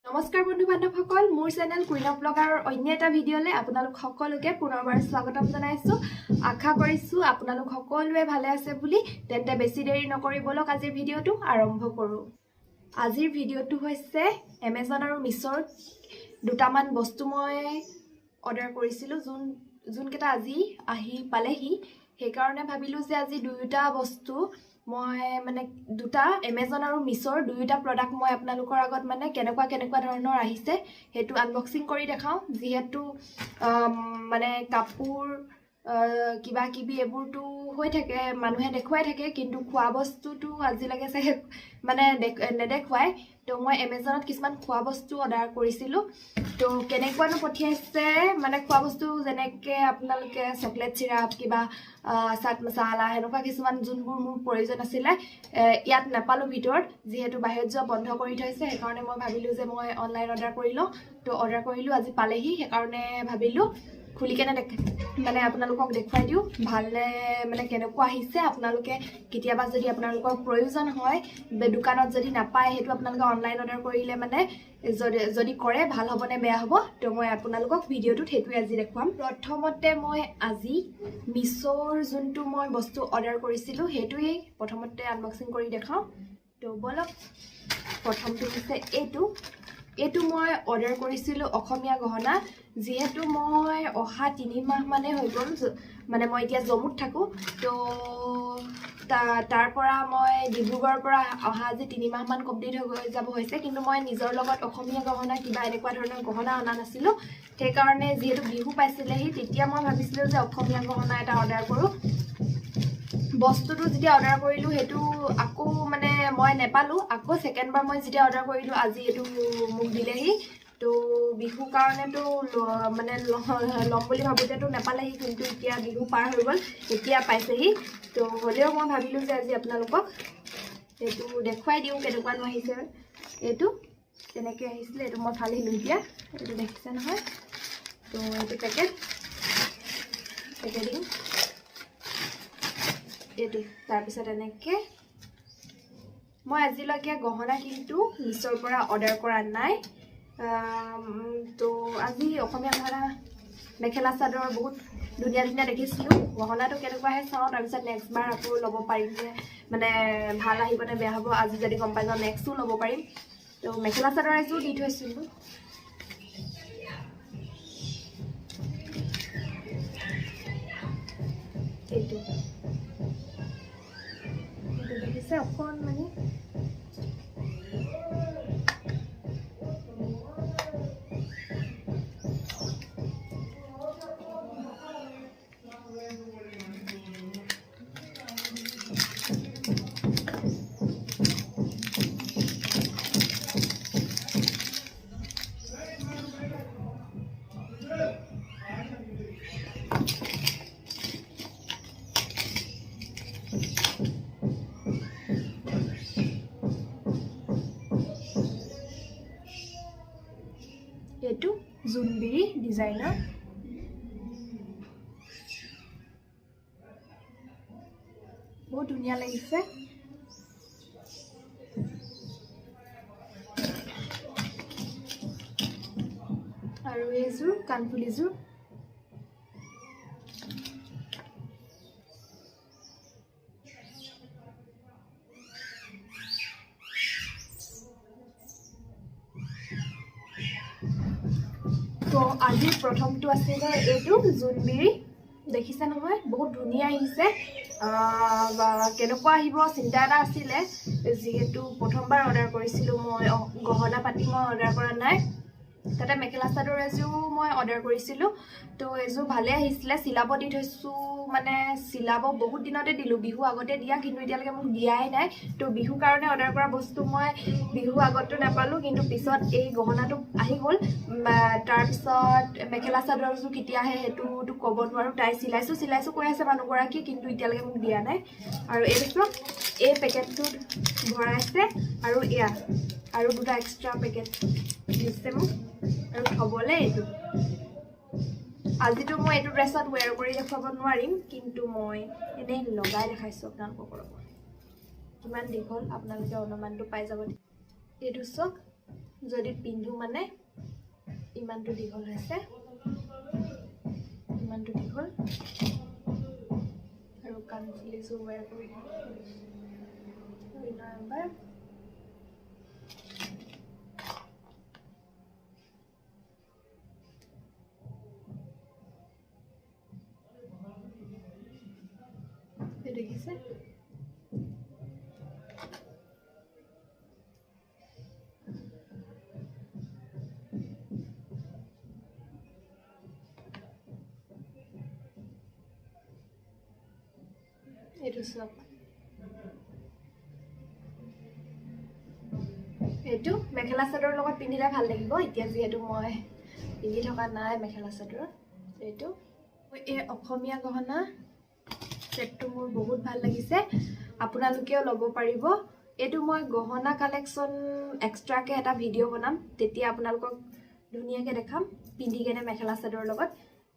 নমস্কাৰ বন্ধু বান্ধৱসকল মোৰ চেনেল কুইন অফ ব্লগাৰৰ অন্য এটা ভিডিঅ'লৈ আপোনালোক সকলোকে পুনৰবাৰ স্বাগতম জনাইছো আশা কৰিছো আপোনালোক সকলোৱে ভালে আছে বুলি তেন্তে বেছি দেৰি নকৰি বলক আজিৰ ভিডিঅ'টো আৰম্ভ কৰো আজিৰ ভিডিঅ'টো হৈছে Amazon আৰু Meeshoৰ দুটামান বস্তু মই অৰ্ডাৰ কৰিছিলো যোন কেটা আজি আহি পালেহি সেই কাৰণে ভাবিলো যে আজি দুটা বস্তু মই মানে দুটা Amazon আৰু Meeshoৰ দুটা প্ৰডাক্ট মই আপোনালোকৰ আগত মানে কেনেকুৱা ধৰণৰ আহিছে হেতু আনবক্সিং কৰি দেখাও যেহেতু মানে কাপোৰ কিবা কিবি এবোৰটো হৈ থাকে মানুহে দেখুৱাই থাকে কিন্তু খোৱা বস্তুটো আজি লাগে চাগে মানে নেদেখুৱাই তো মই Amazonত কিছুমান খোৱা বস্তু অৰ্ডাৰ কৰিছিলো তো কেনেকুৱানো পঠিয়াইছে মানে খোৱা বস্তু যেনেকে আপোনালোকে চকলেট সিৰাপ কিবা চাট মছলা হেনেকুৱা কিছুমান যোনবোৰ মোৰ প্ৰয়োজন আছিল ইয়াত নাপালো ভিতৰত যেহেতু বাহিৰত যোৱা বন্ধ কৰি থৈছে সেই কাৰণে মই ভাবিলো যে মই অনলাইন অৰ্ডাৰ কৰিলো তো অৰ্ডাৰ কৰিলো আজি পালেহি সেই কাৰণে ভাবিলো খুলি কেনে মানে আপোনালোকক দেখুৱাই দিও ভালনে মানে কেনেকুৱা আহিছে আপোনালোকে কেতিয়াবা যদি আপোনালোকৰ প্ৰয়োজন হয় দোকানত যদি নাপায় হেতু আপোনালোকে অনলাইন অৰ্ডাৰ কৰিলে মানে যদি কৰে ভাল হ'বনে বেয়া হ'ব তো মই আপোনালোকক ভিডিঅ'টোত হেতু আজি দেখুৱাম প্ৰথমতে মই আজি Meeshoৰ যোনটো মই বস্তু অৰ্ডাৰ কৰিছিলো হেতুই প্ৰথমতে আনবক্সিং কৰি দেখাও তো বলক প্ৰথমটো হৈছে এইটো মই অৰ্ডাৰ কৰিছিলো অসমীয়া গহনা যেহেতু মই অহা 3 মাহ মানে হৈ গ'ল মানে মই এতিয়া জম্মুত থাকো তো তাৰ পৰা মই ডিব্ৰুগড়ৰ পৰা অহা আজি 3 মাহ মান কমপ্লিট হৈ যাব হৈছে কিন্তু মই নিজৰ লগত অসমীয়া গহনা কিবা এনেকুৱা ধৰণৰ গহনা অনা নাছিলো সেই কাৰণে যেহেতু বিহু পাইছিলেহি তেতিয়া মই ভাবিছিলো যে অসমীয়া গহনা এটা অৰ্ডাৰ কৰো বস্তুটো যেতিয়া অৰ্ডাৰ কৰিলো হেতু আকৌ মানে মই নেপালো আকৌ সেকেন্ড বাৰ মই যেতিয়া অৰ্ডাৰ কৰিলো আজি এটো মোক দিলেহি তো বিহু কাৰণে তো মানে লম বুলি ভাবোতে তো নেপালেহি কিন্তু এতিয়া বিহু পাৰ হৈ গ'ল এতিয়া পাইছেহি তো হলেও মই ভাবিলো যে আজি আপোনালোকক এটো দেখুৱাই দিও কেনেকুৱানো আহিছে এটো কেনেকৈ আহিছিলে এটো মই ফালি লৈ দিয়া এটো দেখিছে নহয় তো এটো পেকেজিং এটো তাৰ পিছত এনেকে মই আজিলৈকে গহনা কিন্তু Meeshoৰ পৰা অৰ্ডাৰ কৰা নাই তো আজি অসমীয়া গহনা মেখেলা চাদৰ বহুত ধুনীয়া দেখিছিলো গহনাটো কেনেকুৱা আহে চাও তাৰ পিছত নেক্সট বাৰ আকৌ ল'ব পাৰিম যে মানে ভাল আহিবনে বেয়া হ'ব আজি যদি গম পাই যাও নেক্সটো ল'ব পাৰিম তো মেখেলা চাদৰ এযোৰ দি থৈছিলো এইটো দেখিছে অকণ মানে এটো জুনবিৰি ডিজাইনৰ বহুত ধুনীয়া লাগিছে আৰু এইযোৰ কানফুলিযোৰ তো আজি প্ৰথমটো আছিল এইটো জুনবিৰি দেখিছে নহয় বহুত ধুনীয়া আহিছে কেনেকুৱা আহিব চিন্তা এটা আছিল যেহেতু প্ৰথমবাৰ অৰ্ডাৰ কৰিছিলো মই গহনা পাতি মই অৰ্ডাৰ কৰা নাই তাতে মেখেলা চাদৰ এযোৰ মই অৰ্ডাৰ কৰিছিলো তো এযোৰ ভালে আহিছিলে চিলাব দি থৈছো মানে চিলাব বহুত দিনতে দিলো বিহু আগতে দিয়া কিন্তু এতিয়ালৈকে মোক দিয়াই নাই তো বিহু কাৰণে অৰ্ডাৰ কৰা বস্তু মই বিহু আগতো নাপালো কিন্তু পিছত এই গহনাটো আহি গ'ল তাৰ পিছত মেখেলা চাদৰযোৰ কেতিয়া আহে হেতুটো ক'ব নোৱাৰো তাই চিলাইছো কৈ আছে মানুহগৰাকী কিন্তু এতিয়ালৈকে মোক দিয়া নাই আৰু এই পেকেটটোত ভৰাইছে আৰু এয়া আৰু দুটা এক্সট্ৰা পেকেট দিছে মোক আৰু থবলে এইটো আজিতো মই এইটো ড্ৰেছত ওয়্যাৰ কৰি দেখাব নোৱাৰিম কিন্তু মই এনেই লগাই দেখাইছো আপোনালোকক কিমান দীঘল আপোনালোকে অনুমানটো পাই যাব এইটো চক যদি পিন্ধো মানে ইমানটো দীঘল হৈছে ইমানটো দীঘল আৰু কাণ ফুলিছো ৱেৰ কৰি এবাৰ দেখিছে এইটো সব এইটো মেখেলা চাদৰৰ লগত পিন্ধিলে ভাল লাগিব এতিয়া যেহেতু মই পিন্ধি থকা নাই মেখেলা চাদৰ এইটো এই অসমীয়া গহনা সেটটো মোৰ বহুত ভাল লাগিছে আপোনালোকেও ল'ব পাৰিব এইটো মই গহনা কালেকশ্যন এক্সট্ৰাকে এটা ভিডিঅ' বনাম তেতিয়া আপোনালোকক ধুনীয়াকৈ দেখাম পিন্ধি কেনে মেখেলা চাদৰৰ লগত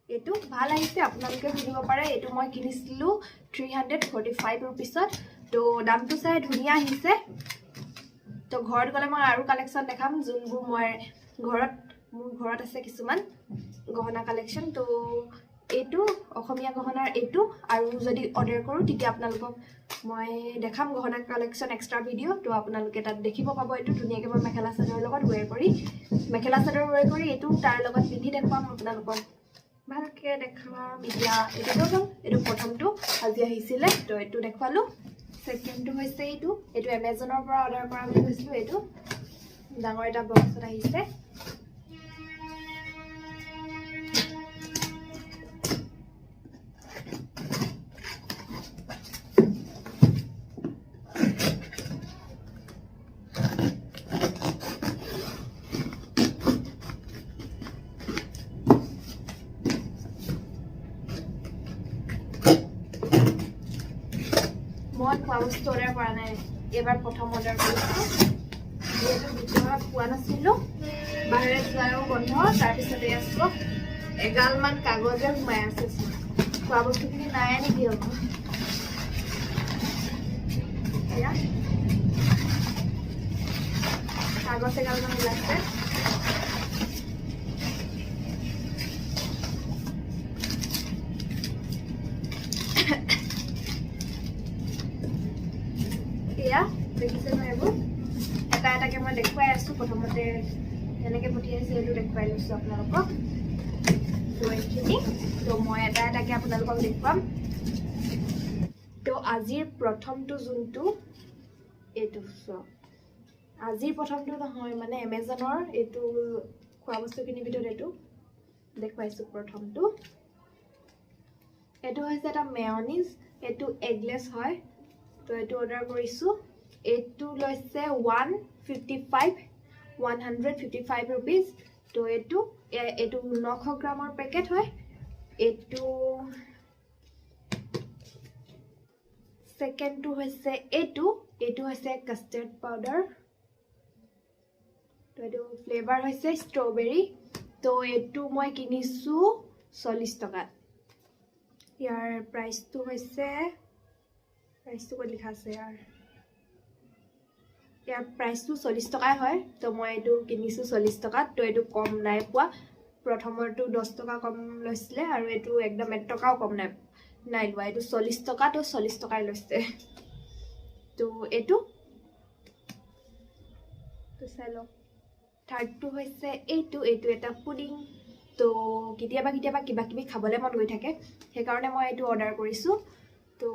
এইটো ভাল আহিছে আপোনালোকে কিনিব পাৰে এইটো মই কিনিছিলো 345 रुपीसত তো দামটো চাই ধুনীয়া আহিছে তো ঘৰত গলে মই আৰু কালেকশ্যন দেখাম যোনবোৰ মই মোৰ ঘৰত আছে কিছুমান গহনা কালেকশ্যন তো এইটো অসমীয়া গহনাৰ এইটো আৰু যদি অৰ্ডাৰ কৰো তেতিয়া আপোনালোকক মই দেখাম গহনা কালেকশ্যন এক্সট্ৰা ভিডিঅ' তো আপোনালোকে তাত দেখিব পাব এইটো ধুনীয়াকৈ মই মেখেলা চাদৰৰ লগত ৱেৰ কৰি এইটো তাৰ লগত পিন্ধি দেখুৱাম আপোনালোকক ভালকে দেখাম এতিয়া এইটো প্ৰথমটো আজি আহিছিলে তো এইটো দেখুৱালো সেকেন্ডটো হৈছে এইটো এমাজনৰ পৰা অৰ্ডাৰ কৰা বুলি কৈছিলো এইটো ডাঙৰ এটা বক্সত আহিছে মই খোৱা বস্তু অৰ্ডাৰ কৰা নাই এবাৰ প্ৰথম অৰ্ডাৰ কৰিছোঁ যিহেতু ভিতৰত পোৱা নাছিলোঁ বাহিৰে যোৱাও বন্ধ তাৰপিছতে আছোঁ এগালমান কাগজে সোমাই আছে খোৱা বস্তুখিনি নাই নেকি হ'ব কাগজ এগালমান ওলাইছে দেখিছে ন এইবোৰ এটা এটাকে মই দেখুৱাই আছোঁ প্ৰথমতে এনেকৈ পঠিয়াইছে এইটো দেখুৱাই লৈছোঁ আপোনালোকক তো এইখিনি তো মই এটা এটাকে আপোনালোকক দেখুৱাম তো আজিৰ প্ৰথমটো যোনটো এইটো আজিৰ প্ৰথমটো নহয় মানে এমাজনৰ এইটো খোৱা বস্তুখিনিৰ ভিতৰত এইটো দেখুৱাইছোঁ প্ৰথমটো এইটো হৈছে এটা মেয়নিজ এইটো এগলেছ হয় তো এইটো অৰ্ডাৰ কৰিছোঁ এইটো লৈছে 155 रुपीस তো এইটো 900 গ্ৰামৰ পেকেট হয় এইটো সেকেন্ডটো হৈছে এইটো হৈছে কাষ্টাৰ্ড পাউডাৰ তো এইটো ফ্লেভাৰ হৈছে ষ্ট্ৰবেৰী তো এইটো মই কিনিছো 40 টকাত ইয়াৰ প্ৰাইসটো হৈছে ক'ত লিখা আছে ইয়াৰ প্ৰাইসটো 40 টকাই হয় তো মই এইটো কিনিছো 40 টকাত তো এইটো কম নাই পোৱা প্ৰথমৰটো 10 টকা কম লৈছিলে আৰু এইটো একদম 1 টকাও কম নাই লোৱা এইটো 40 টকা তো 40 টকাই লৈছে তো এইটো তো চালো থাৰ্ডটো হৈছে এইটো এটা পুডিং তো কেতিয়াবা কিবা কিবি খাবলৈ মন গৈ থাকে সেইকাৰণে মই এইটো অৰ্ডাৰ কৰিছোঁ তো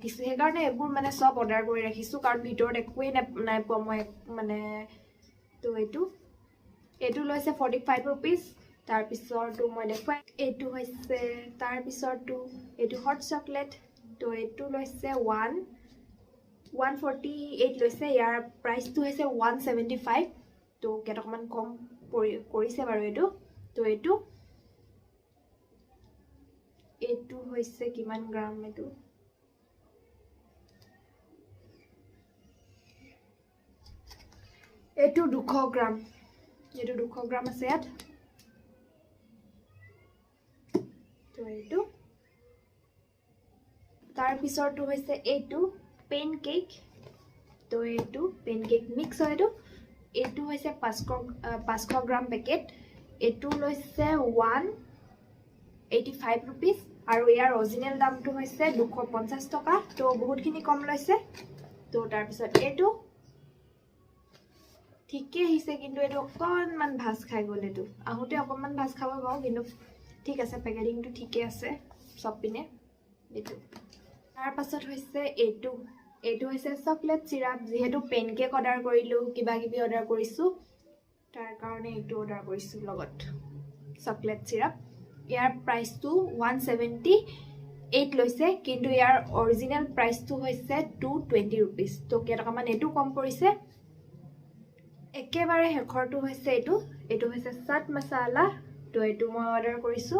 কিছু সেইকাৰণে এইবোৰ মানে সব অৰ্ডাৰ কৰি ৰাখিছোঁ কাৰণ ভিতৰত একোৱেই নাই পোৱা মই মানে তো এইটো লৈছে 45 रुपीस তাৰপিছৰটো মই দেখুৱাই এইটো হৈছে তাৰপিছৰটো এইটো হট চকলেট তো এইটো লৈছে 148 লৈছে ইয়াৰ প্ৰাইসটো হৈছে 175 তো কেটকমান কম কৰিছে বাৰু এইটো তো এইটো হৈছে কিমান গ্ৰাম এইটো 200 গ্ৰাম আছে ইয়াত তো এইটো তাৰপিছৰটো হৈছে এইটো পেনকেক তো এইটো পেনকেক মিক্স হয় এইটো এইটো হৈছে 500 গ্ৰাম পেকেট এইটো লৈছে 185 रुपीस আৰু ইয়াৰ অৰিজিনেল দামটো হৈছে 250 টকা তো বহুতখিনি কম লৈছে তো তাৰ পিছত এইটো ঠিকই আহিছে কিন্তু এইটো অকণমান ভাজ খাই গ'ল এইটো আহোতে অকণমান ভাজ খাব পাওঁ কিন্তু ঠিক আছে পেকেজিংটো ঠিকই আছে সব পিনে এইটো তাৰ পাছত হৈছে এইটো হৈছে চকলেট সিৰাপ যেহেতু পেনকেক অৰ্ডাৰ কৰিলো কিবা কিবি অৰ্ডাৰ কৰিছো তাৰ কাৰণে এইটো অৰ্ডাৰ কৰিছো লগত চকলেট সিৰাপ ইয়াৰ প্ৰাইসটো 178 লৈছে কিন্তু ইয়াৰ অৰিজিনেল প্ৰাইসটো হৈছে 220 रुपीस তো কেটকামান এইটো কম পৰিছে একেবাৰে হেখৰটো হৈছে এইটো হৈছে চাট মছলা তো এইটো মই অৰ্ডাৰ কৰিছো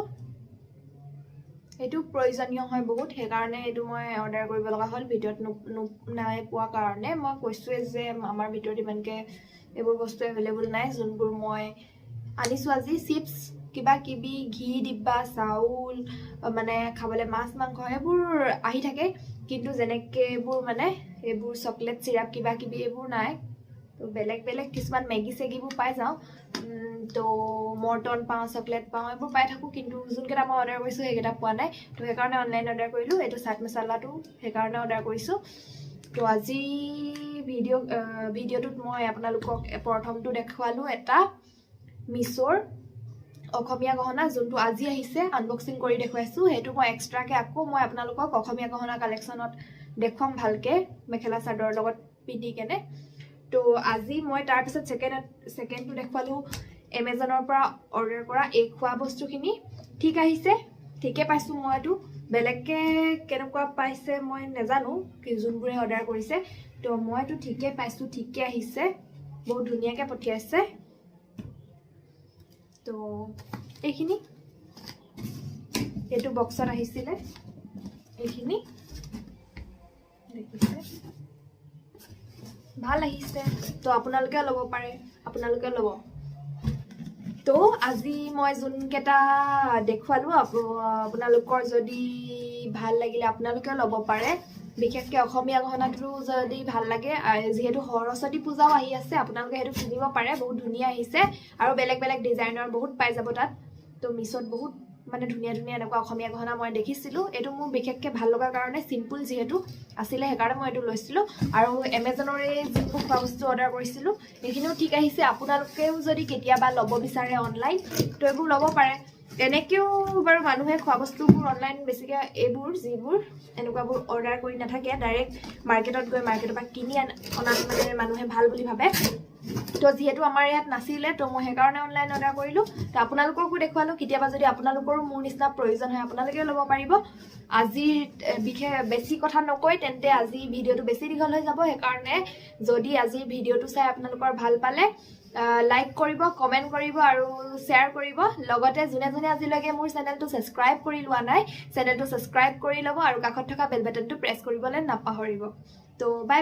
এইটো প্ৰয়োজনীয় হয় বহুত হে কাৰণে এইটো মই অৰ্ডাৰ কৰিব লগা হ'ল ভিডিঅ'ত নাই পোৱা কাৰণে মই কৈছোৱে যে আমাৰ ভিডিঅ'ত ইমানকে এইবোৰ বস্তু এভেইলেবল নাই যোনবোৰ মই আনিছো আজি চিপছ কিবা কিবি ঘি ডিব্বা চাউল মানে খাবলে মাছ মাংস এইবোৰ আহি থাকে কিন্তু যেনেকে এইবোৰ মানে এইবোৰ চকলেট সিৰাপ কিবা কিবি এইবোৰ নাই তো বেলেগ কিছুমান মেগি চেগিবোৰ পাই যাওঁ তো মৰ্টন পাওঁ চকলেট পাওঁ এইবোৰ পাই থাকোঁ কিন্তু যোনকেইটা মই অৰ্ডাৰ কৰিছোঁ সেইকেইটা পোৱা নাই তো সেইকাৰণে অনলাইন অৰ্ডাৰ কৰিলোঁ এইটো চাট মছলাটো সেইকাৰণে অৰ্ডাৰ কৰিছোঁ তো আজি ভিডিঅ'টোত মই আপোনালোকক প্ৰথমটো দেখুৱালোঁ এটা মিছ'ৰ অসমীয়া গহনা যোনটো আজি আহিছে আনবক্সিং কৰি দেখুৱাইছোঁ সেইটো মই এক্সট্ৰাকে আকৌ মই আপোনালোকক অসমীয়া গহনা কালেকশ্যনত দেখুৱাম ভালকে মেখেলা চাদৰৰ লগত পিন্ধি কেনে তো আজি মই তাৰ পিছত সেকেন্ডটো দেখুৱালোঁ এমাজনৰ পৰা অৰ্ডাৰ কৰা এই খোৱা বস্তুখিনি ঠিক আহিছে ঠিকে পাইছোঁ মই এইটো বেলেগকে কেনেকুৱা পাইছে মই নাজানো কি যোনবোৰে অৰ্ডাৰ কৰিছে তো মই এইটো ঠিকে পাইছোঁ ঠিকে আহিছে বহুত ধুনীয়াকৈ পঠিয়াইছে তো এইখিনি এইটো বক্সত আহিছিলে এইখিনি দেখিছে ভাল আহিছে তো আপোনালোকে ল'ব পাৰে আপোনালোকে ল'ব তো আজি মই যোনকেইটা দেখুৱালোঁ আপোনালোকৰ যদি ভাল লাগিলে আপোনালোকে ল'ব পাৰে বিশেষকৈ অসমীয়া গহনাটো যদি ভাল লাগে যেহেতু সৰস্বতী পূজাও আহি আছে আপোনালোকে সেইটো কিনিব পাৰে বহুত ধুনীয়া আহিছে আৰু বেলেগ ডিজাইনৰ বহুত পাই যাব তাত তো মিছত বহুত মানে ধুনীয়া এনেকুৱা অসমীয়া গহনা মই দেখিছিলোঁ এইটো মোৰ বিশেষকৈ ভাল লগাৰ কাৰণে সিম্পল যেহেতু আছিলে সেইকাৰণে মই এইটো লৈছিলোঁ আৰু এমাজনৰে যিবোৰ খোৱা বস্তু অৰ্ডাৰ কৰিছিলোঁ এইখিনিও ঠিক আহিছে আপোনালোকেও যদি কেতিয়াবা ল'ব বিচাৰে অনলাইন তো এইবোৰ ল'ব পাৰে এনেকেও বাৰু মানুহে খোৱা বস্তুবোৰ অনলাইন বেছিকৈ এইবোৰ যিবোৰ এনেকুৱাবোৰ অৰ্ডাৰ কৰি নাথাকে ডাইৰেক্ট মাৰ্কেটত গৈ মাৰ্কেটৰ পৰা কিনি অনাত মানে মানুহে ভাল বুলি ভাবে তো যেহেতু আমাৰ ইয়াত নাছিলে তো মই সেইকাৰণে অনলাইন অৰ্ডাৰ কৰিলোঁ তো আপোনালোককো দেখুৱালোঁ কেতিয়াবা যদি আপোনালোকৰো মোৰ নিচিনা প্ৰয়োজন হয় আপোনালোকেও ল'ব পাৰিব আজি বিশেষ বেছি কথা নকৈ তেন্তে আজি ভিডিঅ'টো বেছি দীঘল হৈ যাব সেইকাৰণে যদি আজি ভিডিঅ'টো চাই আপোনালোকৰ ভাল পালে লাইক কৰিব কমেণ্ট কৰিব আৰু শ্বেয়াৰ কৰিব লগতে যোনে আজিলৈকে মোৰ চেনেলটো ছাবস্ক্ৰাইব কৰি লোৱা নাই চেনেলটো ছাবস্ক্ৰাইব কৰি ল'ব আৰু কাষত থকা বেল বাটনটো প্ৰেছ কৰিবলৈ নাপাহৰিব তো বাই